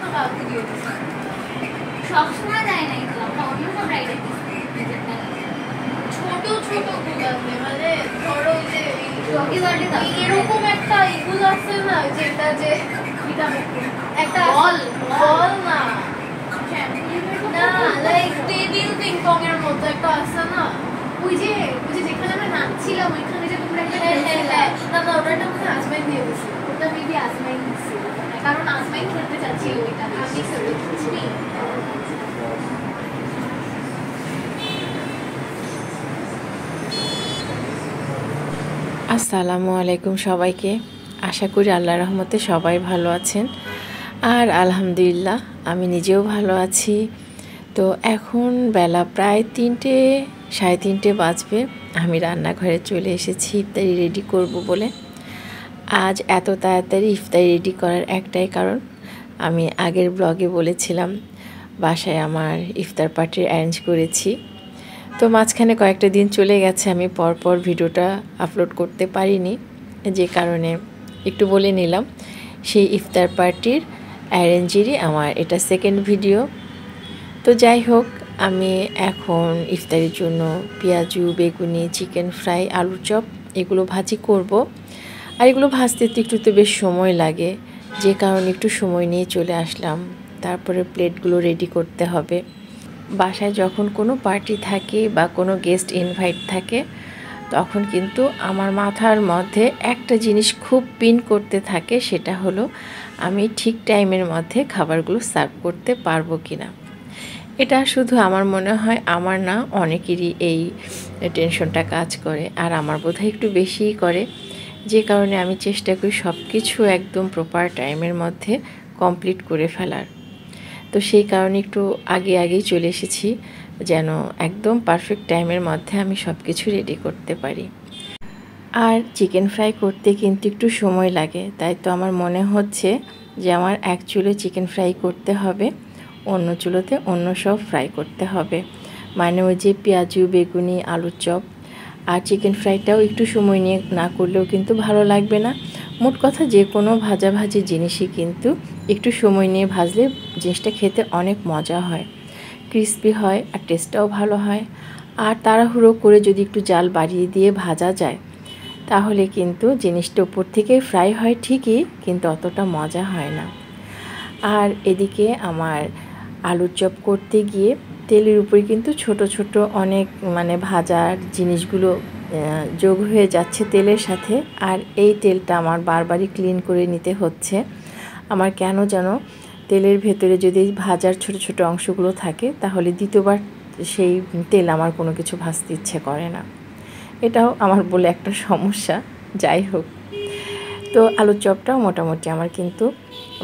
তো কাউকে দিয়ে দিচ্ছি সবসময় দেয় না এগুলো আমরা অন্য সব রাইডে দিচ্ছি ছোট ছোট গুলো আছে মানে ধরো যে এরকম একটা এগুলো আছে না যেটা যে একটা বল বল না না লাইক টেবিল পিং পং এর মতো একটা আছে না ওই যে যেখানে আমরা নাচছিলাম ওইখানে যে তোমরা একটা না না ওটা আমাকে আজমাইন দিয়ে দিয়েছিল ওটা মেবি আজমাইন দিয়েছিল কারণ আজমাইন খেলতে চাচ্ছিল ওইটা আমি খেলতে চাচ্ছি আসসালামু আলাইকুম সবাইকে। আশা করি আল্লাহর রহমতে সবাই ভালো আছেন আর আলহামদুলিল্লাহ আমি নিজেও ভালো আছি। তো এখন বেলা প্রায় 3টে 3:30 বাজবে। আমি রান্নাঘরে চলে এসেছি ইফতারি রেডি করব বলে। আজ এত তাড়াতাড়ি ইফতারি রেডি করার একটাই কারণ, আমি আগের ব্লগে বলেছিলাম বাসায় আমার ইফতার পার্টির অ্যারেঞ্জ করেছি। তো মাঝখানে কয়েকটা দিন চলে গেছে, আমি পরপর ভিডিওটা আপলোড করতে পারিনি, যে কারণে একটু বলে নিলাম। সেই ইফতার পার্টির অ্যারেঞ্জেরই আমার এটা সেকেন্ড ভিডিও। তো যাই হোক, আমি এখন ইফতারির জন্য পেঁয়াজু, বেগুনি, চিকেন ফ্রাই, আলুর চপ এগুলো ভাজি করব। আর এগুলো ভাজতে একটু তো বেশ সময় লাগে, যে কারণে একটু সময় নিয়ে চলে আসলাম। তারপরে প্লেটগুলো রেডি করতে হবে। বাসায় যখন কোনো পার্টি থাকে বা কোনো গেস্ট ইনভাইট থাকে, তখন কিন্তু আমার মাথার মধ্যে একটা জিনিস খুব পিন করতে থাকে, সেটা হলো আমি ঠিক টাইমের মধ্যে খাবারগুলো সার্ভ করতে পারবো কিনা। এটা শুধু আমার মনে হয় আমার না, অনেকেরই এই টেনশনটা কাজ করে, আর আমার বোধহয় একটু বেশিই করে, যে কারণে আমি চেষ্টা করি সব কিছু একদম প্রপার টাইমের মধ্যে কমপ্লিট করে ফেলার। তো সেই কারণে একটু আগেই চলে এসেছি, যেন একদম পারফেক্ট টাইমের মধ্যে আমি সব কিছু রেডি করতে পারি। আর চিকেন ফ্রাই করতে কিন্তু একটু সময় লাগে, তাই তো আমার মনে হচ্ছে যে আমার এক চুলো চিকেন ফ্রাই করতে হবে, অন্য চুলোতে অন্য সব ফ্রাই করতে হবে। মানে ওই যে পেঁয়াজু, বেগুনি, আলুর চপ আর চিকেন ফ্রাইটাও একটু সময় নিয়ে না করলেও কিন্তু ভালো লাগবে না। মোট কথা যে কোনো ভাজাভাজি জিনিসই কিন্তু একটু সময় নিয়ে ভাজলে জিনিসটা খেতে অনেক মজা হয়, ক্রিস্পি হয় আর টেস্টটাও ভালো হয়। আর তাড়াহুড়ো করে যদি একটু জাল বাড়িয়ে দিয়ে ভাজা যায়, তাহলে কিন্তু জিনিসটা উপর থেকে ফ্রাই হয় ঠিকই, কিন্তু অতটা মজা হয় না। আর এদিকে আমার আলুর চপ করতে গিয়ে তেলের উপরে কিন্তু ছোট ছোট অনেক ভাজার জিনিসগুলো যোগ হয়ে যাচ্ছে তেলের সাথে। আর এই তেলটা আমার বারবারই ক্লিন করে নিতে হচ্ছে। আমার কেন যেন তেলের ভেতরে যদি ভাজার ছোট ছোট অংশগুলো থাকে, তাহলে দ্বিতীয়বার সেই তেল আমার কোনো কিছু ভাজতে ইচ্ছে করে না। এটাও আমার বলে একটা সমস্যা। যাই হোক, তো আলুর চপটাও মোটামুটি আমার কিন্তু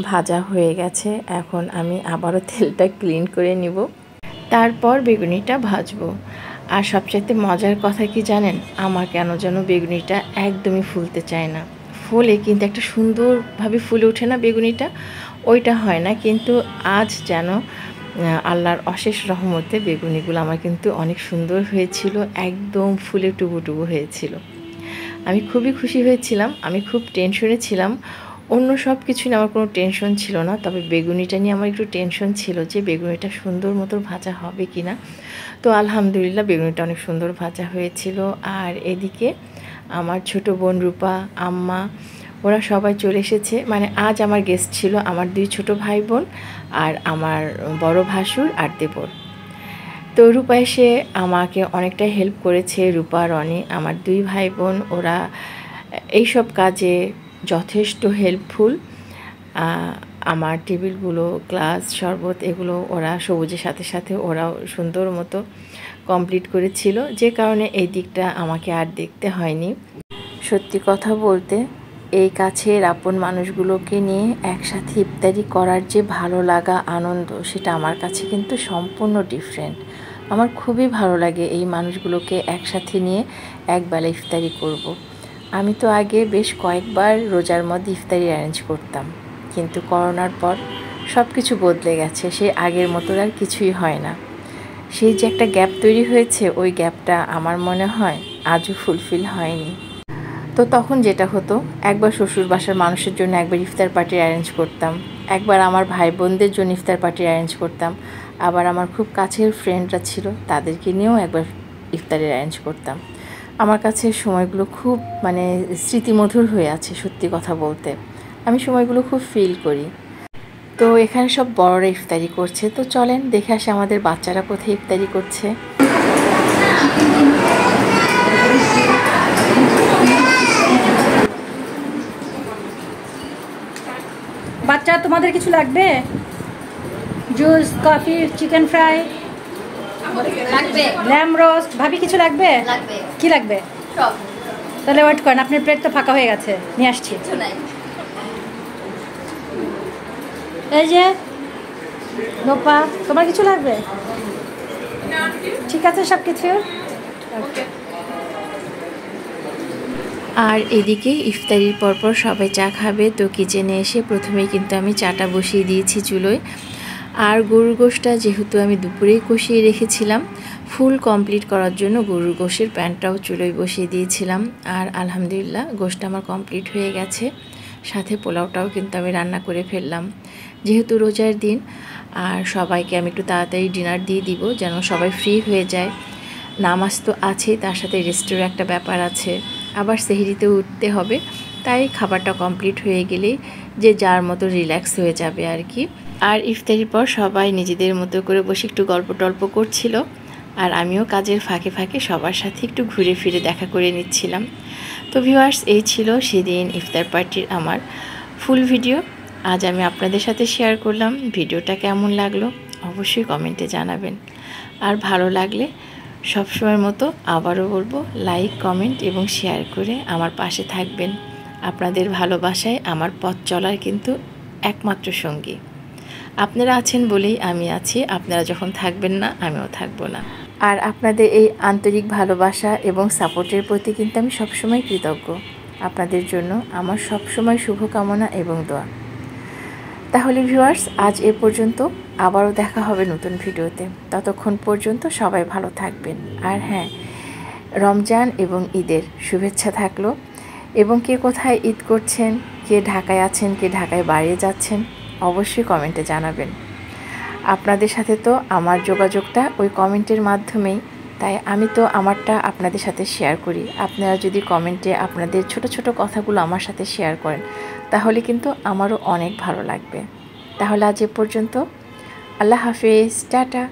ভাজা হয়ে গেছে। এখন আমি আবারও তেলটা ক্লিন করে নিব, তারপর বেগুনিটা ভাজবো। আর সবচাইতে মজার কথা কি জানেন, আমার কেন যেন বেগুনিটা একদমই ফুলতে চায় না। ফুলে কিন্তু একটা সুন্দরভাবে ফুলে ওঠে না বেগুনিটা, ওইটা হয় না। কিন্তু আজ যেন আল্লাহর অশেষ রহমতে বেগুনিগুলো আমার কিন্তু অনেক সুন্দর হয়েছিল, একদম ফুলে টুবু হয়েছিল। আমি খুবই খুশি হয়েছিলাম। আমি খুব টেনশনে ছিলাম, অন্য সব কিছু নিয়ে আমার কোনো টেনশন ছিল না, তবে বেগুনিটা নিয়ে আমার একটু টেনশন ছিল যে বেগুনিটা সুন্দর মতো ভাজা হবে কি না। তো আলহামদুলিল্লাহ বেগুনিটা অনেক সুন্দর ভাজা হয়েছিল। আর এদিকে আমার ছোট বোন রূপা, আম্মা, ওরা সবাই চলে এসেছে। আজ আমার গেস্ট ছিল আমার 2 ছোট ভাই বোন আর আমার বড় ভাসুর আর দেবর। তো রূপা এসে আমাকে অনেকটা হেল্প করেছে। রূপা, রনি, আমার 2 ভাই বোন, ওরা এইসব কাজে যথেষ্ট হেল্পফুল। আমার টেবিলগুলো, গ্লাস, শরবত এগুলো ওরা সবুজের সাথে সাথে ওরাও সুন্দর মতো কমপ্লিট করেছিল, যে কারণে এই দিকটা আমাকে আর দেখতে হয়নি। সত্যি কথা বলতে, এই কাছের আপন মানুষগুলোকে নিয়ে একসাথে ইফতারি করার যে ভালো লাগা, আনন্দ, সেটা আমার কাছে কিন্তু সম্পূর্ণ ডিফারেন্ট। আমার খুবই ভালো লাগে এই মানুষগুলোকে একসাথে নিয়ে একবেলা ইফতারি করব। আমি তো আগে বেশ কয়েকবার রোজার মধ্যে ইফতারি অ্যারেঞ্জ করতাম, কিন্তু করোনার পর সব কিছু বদলে গেছে। সেই আগের মতো আর কিছুই হয় না। সেই যে একটা গ্যাপ তৈরি হয়েছে, ওই গ্যাপটা আমার মনে হয় আজও ফুলফিল হয়নি। তো তখন যেটা হতো, একবার শ্বশুর বাসার মানুষের জন্য একবার ইফতার পার্টি অ্যারেঞ্জ করতাম, একবার আমার ভাই বোনদের জন্য ইফতার পার্টি অ্যারেঞ্জ করতাম, আবার আমার খুব কাছের ফ্রেন্ডরা ছিল তাদেরকে নিয়েও একবার ইফতারের অ্যারেঞ্জ করতাম। আমার কাছে সময়গুলো খুব মানে স্মৃতিমধুর হয়ে আছে। সত্যি কথা বলতে আমি সময়গুলো খুব ফিল করি। তো এখানে সব বড়রা ইফতারি করছে, তো চলেন দেখে আসে আমাদের বাচ্চারা কোথায় ইফতারি করছে। বাচ্চা তোমাদের কিছু লাগবে? জুস, কফি, চিকেন ফ্রাই লাগবে, ল্যাম রোস্ট, ভাবি কিছু লাগবে? লাগবে। কি লাগবে? সব তাহলে ওয়েট করেন, আপনার প্লেট তো ফাঁকা হয়ে গেছে, নিয়ে আসছি। কিছু নাই। এই যে লোপা, তোমার কিছু লাগবে? ঠিক আছে সব কিছু। আর এদিকে ইফতারির পরপর সবাই চা খাবে, তো কিচেনে এসে প্রথমেই কিন্তু আমি চাটা বসিয়ে দিয়েছি চুলোয়। আর গরুর গোশটা যেহেতু আমি দুপুরেই কষিয়ে রেখেছিলাম, ফুল কমপ্লিট করার জন্য গরুর গোশের প্যানটাও চুলোয় বসিয়ে দিয়েছিলাম। আর আলহামদুলিল্লাহ গোশটা আমার কমপ্লিট হয়ে গেছে, সাথে পোলাওটাও কিন্তু আমি রান্না করে ফেললাম। যেহেতু রোজার দিন আর সবাইকে আমি একটু তাড়াতাড়ি ডিনার দিয়ে দিব যেন সবাই ফ্রি হয়ে যায়। নামাজ তো আছেই, তার সাথে রেস্টেরও একটা ব্যাপার আছে, আবার সেহরিতে উঠতে হবে, তাই খাবারটা কমপ্লিট হয়ে গেলেই যে যার মতো রিল্যাক্স হয়ে যাবে আর কি। আর ইফতারির পর সবাই নিজেদের মতো করে বসে একটু গল্প টল্প করছিল, আর আমিও কাজের ফাঁকে ফাঁকে সবার সাথে একটু ঘুরে ফিরে দেখা করে নিচ্ছিলাম। তো ভিউয়ার্স, এই ছিল সেদিন ইফতার পার্টির আমার ফুল ভিডিও। আজ আমি আপনাদের সাথে শেয়ার করলাম। ভিডিওটা কেমন লাগলো অবশ্যই কমেন্টে জানাবেন, আর ভালো লাগলে সবসময়ের মতো আবারও বলবো লাইক, কমেন্ট এবং শেয়ার করে আমার পাশে থাকবেন। আপনাদের ভালোবাসায় আমার পথ চলার কিন্তু একমাত্র সঙ্গী আপনারা আছেন বলেই আমি আছি। আপনারা যখন থাকবেন না আমিও থাকবো না। আর আপনাদের এই আন্তরিক ভালোবাসা এবং সাপোর্টের প্রতি কিন্তু আমি সবসময় কৃতজ্ঞ। আপনাদের জন্য আমার সবসময় শুভকামনা এবং দোয়া। তাহলে ভিউয়ার্স, আজ এ পর্যন্ত, আবারও দেখা হবে নতুন ভিডিওতে। ততক্ষণ পর্যন্ত সবাই ভালো থাকবেন। আর হ্যাঁ, রমজান এবং ঈদের শুভেচ্ছা থাকলো। এবং কে কোথায় ঈদ করছেন, কে ঢাকায় আছেন, কে ঢাকায় বাইরে যাচ্ছেন, অবশ্যই কমেন্টে জানাবেন। আপনাদের সাথে তো আমার যোগাযোগটা ওই কমেন্টের মাধ্যমেই, তাই আমি তো আমারটা আপনাদের সাথে শেয়ার করি। আপনারা যদি কমেন্টে আপনাদের ছোট ছোট কথাগুলো আমার সাথে শেয়ার করেন তাহলে কিন্তু আমারও অনেক ভালো লাগবে। তাহলে আজ এ পর্যন্ত, আল্লাহ হাফেজ, টাটা।